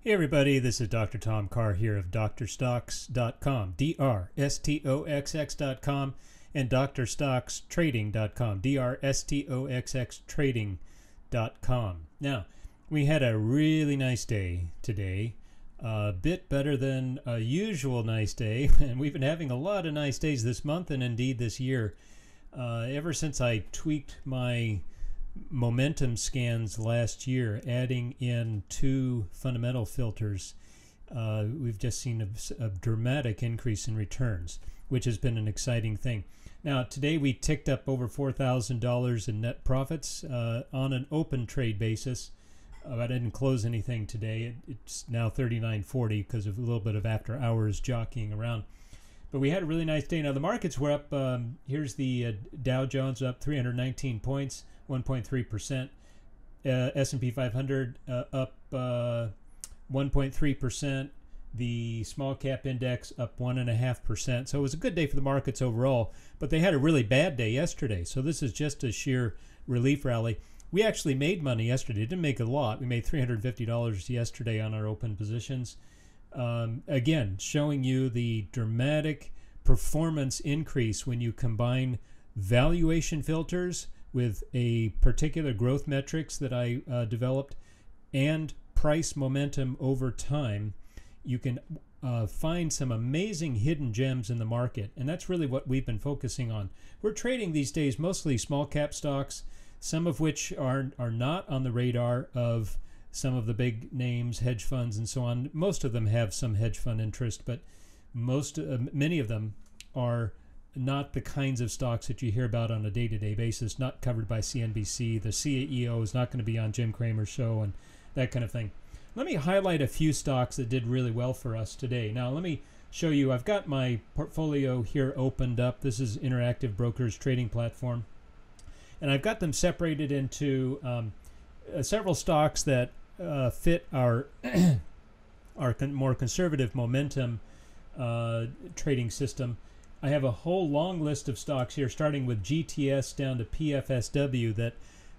Hey everybody, this is Dr. Tom Carr here of drstoxx.com, drstoxx.com, and drstoxxtrading.com, drstoxxtrading.com. Now, we had a really nice day today, a bit better than a usual nice day, and we've been having a lot of nice days this month and indeed this year. Ever since I tweaked my momentum scans last year, adding in 2 fundamental filters, we've just seen a dramatic increase in returns, which has been an exciting thing. Now, today we ticked up over $4,000 in net profits on an open trade basis. I didn't close anything today. It's now $39.40 because of a little bit of after hours jockeying around. But we had a really nice day. Now, the markets were up. Here's the Dow Jones up 319 points, 1.3%. S&P 500 up 1.3%. The small cap index up 1.5%. So it was a good day for the markets overall. But they had a really bad day yesterday. So this is just a sheer relief rally. We actually made money yesterday. Didn't make a lot. We made $350 yesterday on our open positions. Again, showing you the dramatic performance increase when you combine valuation filters with a particular growth metrics that I developed and price momentum over time. You can find some amazing hidden gems in the market, and that's really what we've been focusing on. We're trading these days mostly small cap stocks, some of which are not on the radar of some of the big names, hedge funds, and so on. Most of them have some hedge fund interest, but many of them are not the kinds of stocks that you hear about on a day-to-day basis, not covered by CNBC. The CEO is not going to be on Jim Cramer's show and that kind of thing. Let me highlight a few stocks that did really well for us today. Now, let me show you. I've got my portfolio here opened up. This is Interactive Brokers Trading Platform. And I've got them separated into several stocks that fit our more conservative momentum trading system. I have a whole long list of stocks here, starting with GTS down to PFSW, that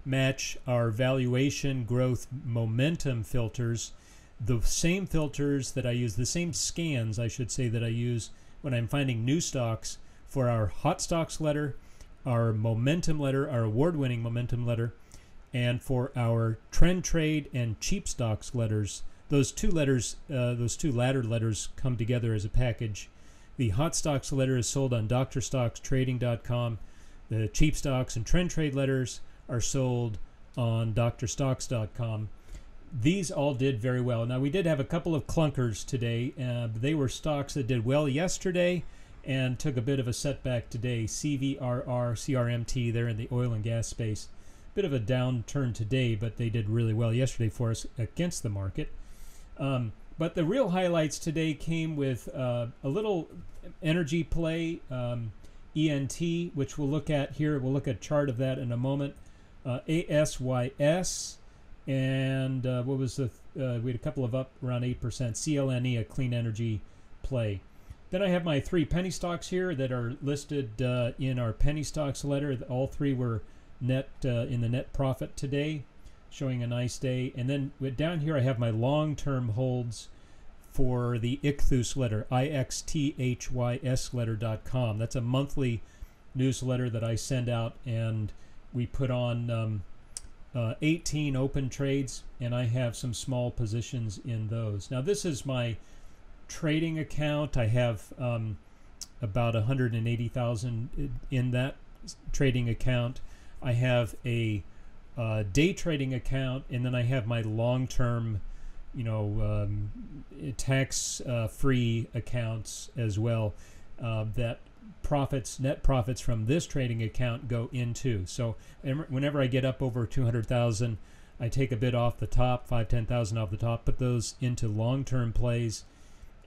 match our valuation growth momentum filters, the same filters that I use, the same scans, I should say, that I use when I'm finding new stocks for our hot stocks letter, our momentum letter, our award-winning momentum letter, and for our trend trade and cheap stocks letters. Those two letters, those two latter letters come together as a package. The hot stocks letter is sold on drstoxxtrading.com. The cheap stocks and trend trade letters are sold on drstoxx.com. These all did very well. Now, we did have a couple of clunkers today. They were stocks that did well yesterday and took a bit of a setback today. CVRR, CRMT, they're in the oil and gas space. Bit of a downturn today, but they did really well yesterday for us against the market. But the real highlights today came with a little energy play, ENT, which we'll look at here. We'll look at a chart of that in a moment. ASYS, and what was the, we had a couple of up around 8%. CLNE, a clean energy play. Then I have my 3 penny stocks here that are listed in our penny stocks letter. All 3 were net in the net profit today, showing a nice day. And then down here I have my long-term holds for the Ichthus letter, IXTHYS letter.com. That's a monthly newsletter that I send out, and we put on 18 open trades, and I have some small positions in those. Now, this is my trading account. I have about 180,000 in that trading account. I have a day trading account, and then I have my long-term, tax-free accounts as well. That net profits from this trading account go into. So whenever I get up over 200,000, I take a bit off the top, 5-10,000 off the top, put those into long-term plays,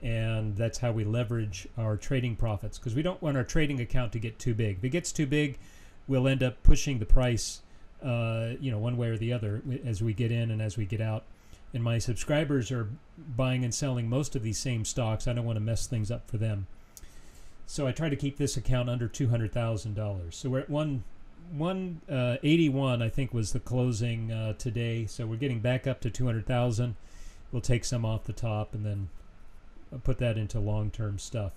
and that's how we leverage our trading profits, because we don't want our trading account to get too big. If it gets too big, we'll end up pushing the price, one way or the other as we get in and as we get out. And my subscribers are buying and selling most of these same stocks. I don't want to mess things up for them. So I try to keep this account under $200,000. So we're at 181, I think, was the closing today. So we're getting back up to 200,000. we'll take some off the top and then put that into long-term stuff.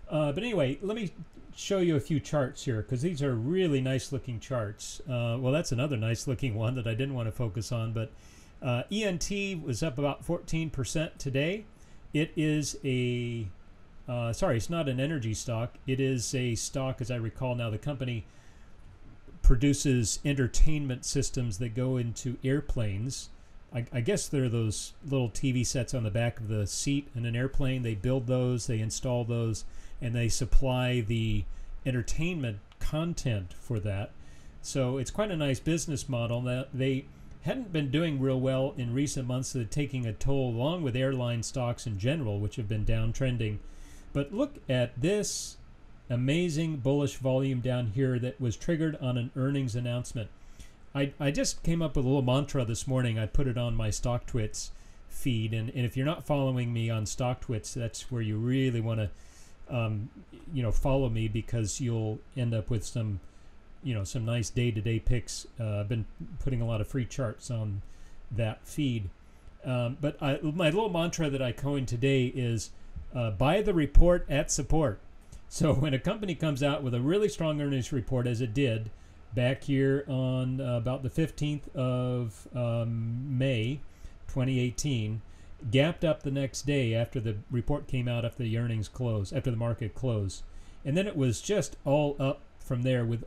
But anyway, let me show you a few charts here, because these are really nice looking charts. Well, that's another nice looking one that I didn't want to focus on, but ENT was up about 14% today. It is a sorry, it's not an energy stock. It is a stock, as I recall now. The company produces entertainment systems that go into airplanes. I guess they're those little TV sets on the back of the seat in an airplane. They build those, they install those, and they supply the entertainment content for that. So it's quite a nice business model. That they hadn't been doing real well in recent months, so taking a toll, along with airline stocks in general, which have been downtrending. But look at this amazing bullish volume down here that was triggered on an earnings announcement. I just came up with a little mantra this morning. I put it on my Stocktwits feed, and if you're not following me on Stocktwits, that's where you really want to follow me, because you'll end up with some nice day-to-day picks. I've been putting a lot of free charts on that feed. But my little mantra that I coined today is buy the report at support. So when a company comes out with a really strong earnings report, as it did back here on about the 15th of May 2018, gapped up the next day after the report came out, after the earnings closed, after the market closed. And then it was just all up from there with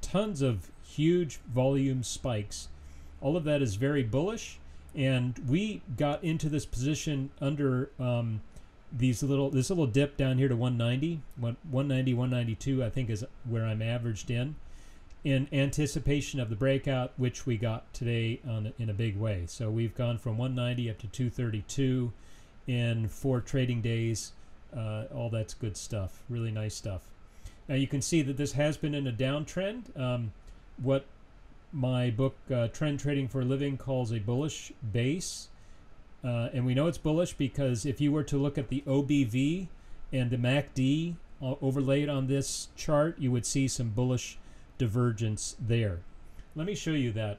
tons of huge volume spikes. All of that is very bullish, and we got into this position under this little dip down here to 190, 192 I think is where I'm averaged in anticipation of the breakout, which we got today in a big way. So we've gone from 190 up to 232 in 4 trading days. All that's good stuff, really nice stuff. Now you can see that this has been in a downtrend, what my book Trend Trading for a Living calls a bullish base. And we know it's bullish because if you were to look at the OBV and the MACD overlaid on this chart, you would see some bullish divergence there. Let me show you that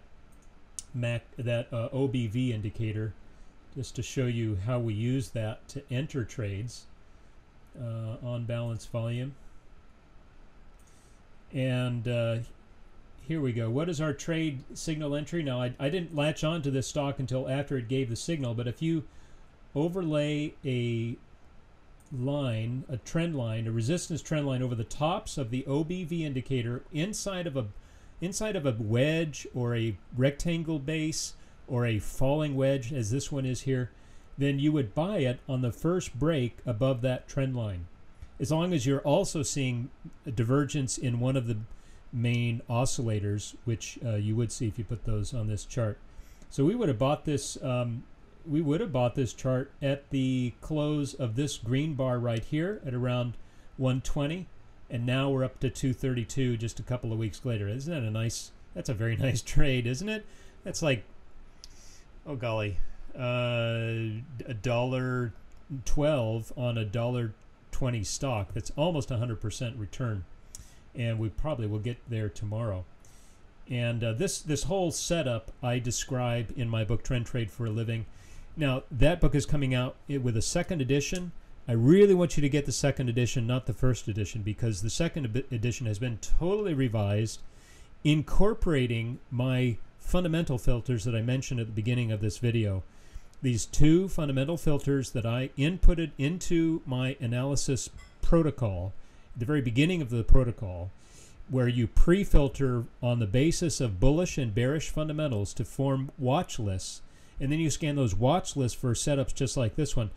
OBV indicator, just to show you how we use that to enter trades on balance volume. And here we go. What is our trade signal entry? Now, I didn't latch on to this stock until after it gave the signal, but if you overlay a line, a trend line, a resistance trend line over the tops of the OBV indicator inside of a wedge or a rectangle base or a falling wedge, as this one is here, then you would buy it on the first break above that trend line, as long as you're also seeing a divergence in one of the main oscillators, which you would see if you put those on this chart. So we would have bought this chart at the close of this green bar right here at around 120, and now we're up to 232 just a couple of weeks later. Isn't that a nice? That's a very nice trade, isn't it? That's like, oh golly, $1.12 on a $1.20 stock. That's almost 100% return. And we probably will get there tomorrow. And this whole setup I describe in my book Trend Trade for a Living. Now that book is coming out with a second edition. I really want you to get the second edition, not the first edition, because the second edition has been totally revised, incorporating my fundamental filters that I mentioned at the beginning of this video. These 2 fundamental filters that I inputted into my analysis protocol, the very beginning of the protocol, where you pre-filter on the basis of bullish and bearish fundamentals to form watch lists, and then you scan those watch lists for setups just like this one.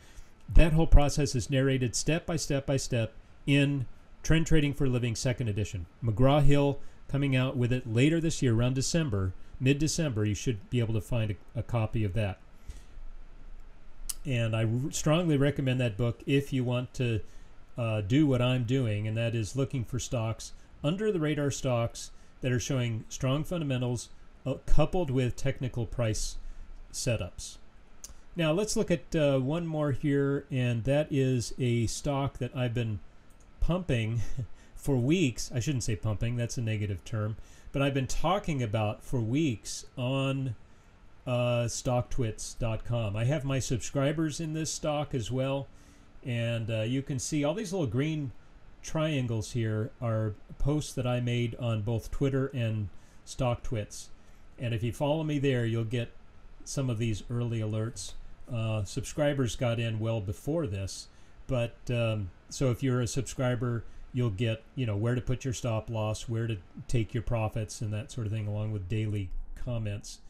That whole process is narrated step by step by step in Trend Trading for a Living second edition. McGraw-Hill coming out with it later this year, around December, mid-December. You should be able to find a copy of that. And I strongly recommend that book if you want to do what I'm doing, and that is looking for stocks, under the radar stocks that are showing strong fundamentals coupled with technical price setups. Now let's look at one more here, and that is a stock that I've been pumping for weeks. I shouldn't say pumping, that's a negative term, but I've been talking about for weeks on stocktwits.com. I have my subscribers in this stock as well, and you can see all these little green triangles here are posts that I made on both Twitter and StockTwits, and if you follow me there, you'll get some of these early alerts. Subscribers got in well before this, but so if you're a subscriber, you'll get, you know, where to put your stop loss, where to take your profits, and that sort of thing, along with daily comments.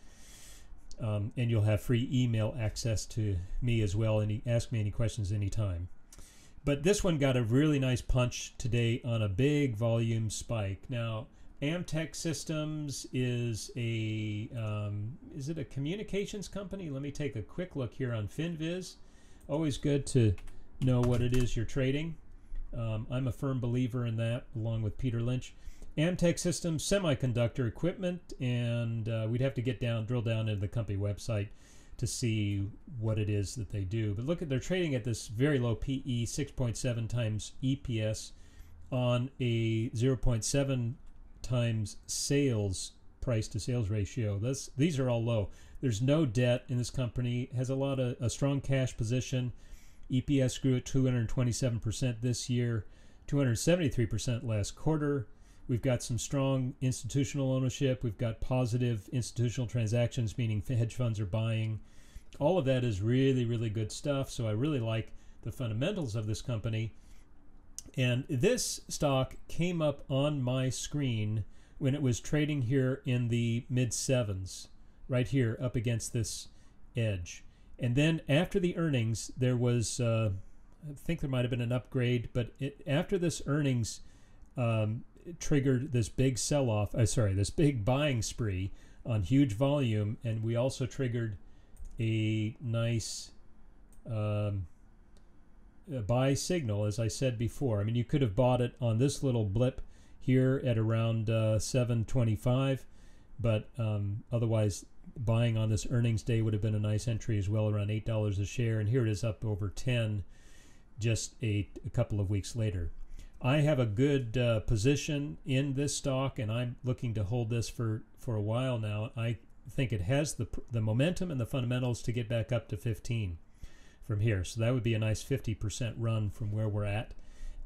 And you'll have free email access to me as well, and ask me any questions anytime. But this one got a really nice punch today on a big volume spike. Now, Amtech Systems is is it a communications company? Let me take a quick look here on FinViz. Always good to know what it is you're trading. I'm a firm believer in that, along with Peter Lynch. Amtech Systems, semiconductor equipment, and we'd have to drill down into the company website to see what it is that they do. But look at, they're trading at this very low PE, 6.7 times EPS on a 0.7 times sales price to sales ratio. These are all low. There's no debt in this company. It has a strong cash position. EPS grew at 227% this year, 273% last quarter. We've got some strong institutional ownership. We've got positive institutional transactions, meaning hedge funds are buying. All of that is really, really good stuff. So I really like the fundamentals of this company. And this stock came up on my screen when it was trading here in the mid sevens, right here up against this edge. And then after the earnings, there was, I think there might have been an upgrade, but after this earnings it triggered this big sell-off, this big buying spree on huge volume, and we also triggered a nice buy signal, as I said before. I mean, you could have bought it on this little blip here at around 725, but otherwise buying on this earnings day would have been a nice entry as well, around $8 a share, and here it is up over 10 just a couple of weeks later. I have a good position in this stock, and I'm looking to hold this for a while now. I think it has the momentum and the fundamentals to get back up to 15 from here. So that would be a nice 50% run from where we're at,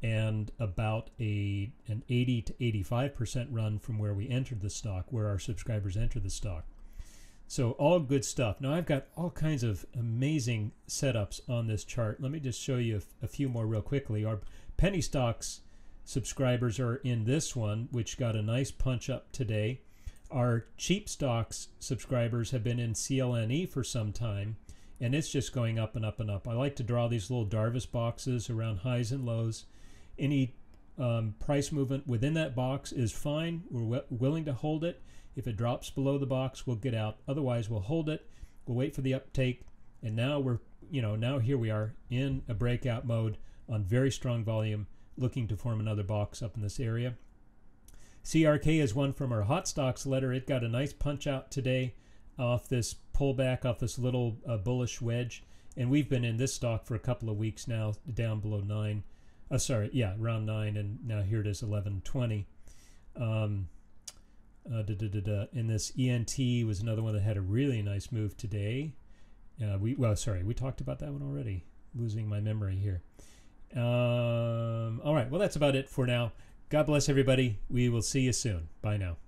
and about an 80 to 85% run from where we entered the stock, where our subscribers entered the stock. So all good stuff. Now I've got all kinds of amazing setups on this chart. Let me just show you a few more real quickly. Our penny stocks subscribers are in this one, which got a nice punch up today. Our cheap stocks subscribers have been in CLNE for some time, and it's just going up and up and up. I like to draw these little Darvis boxes around highs and lows. Any price movement within that box is fine. We're willing to hold it. If it drops below the box, we'll get out. Otherwise, we'll hold it. We'll wait for the uptake. And now now here we are in a breakout mode on very strong volume, looking to form another box up in this area. CRK is one from our hot stocks letter. It got a nice punch out today off this pullback, off this little bullish wedge. And we've been in this stock for a couple of weeks now, down below 9. Around 9, and now here it is 11.20. And this ENT was another one that had a really nice move today. We talked about that one already. Losing my memory here. All right, well, that's about it for now. God bless everybody. We will see you soon. Bye now.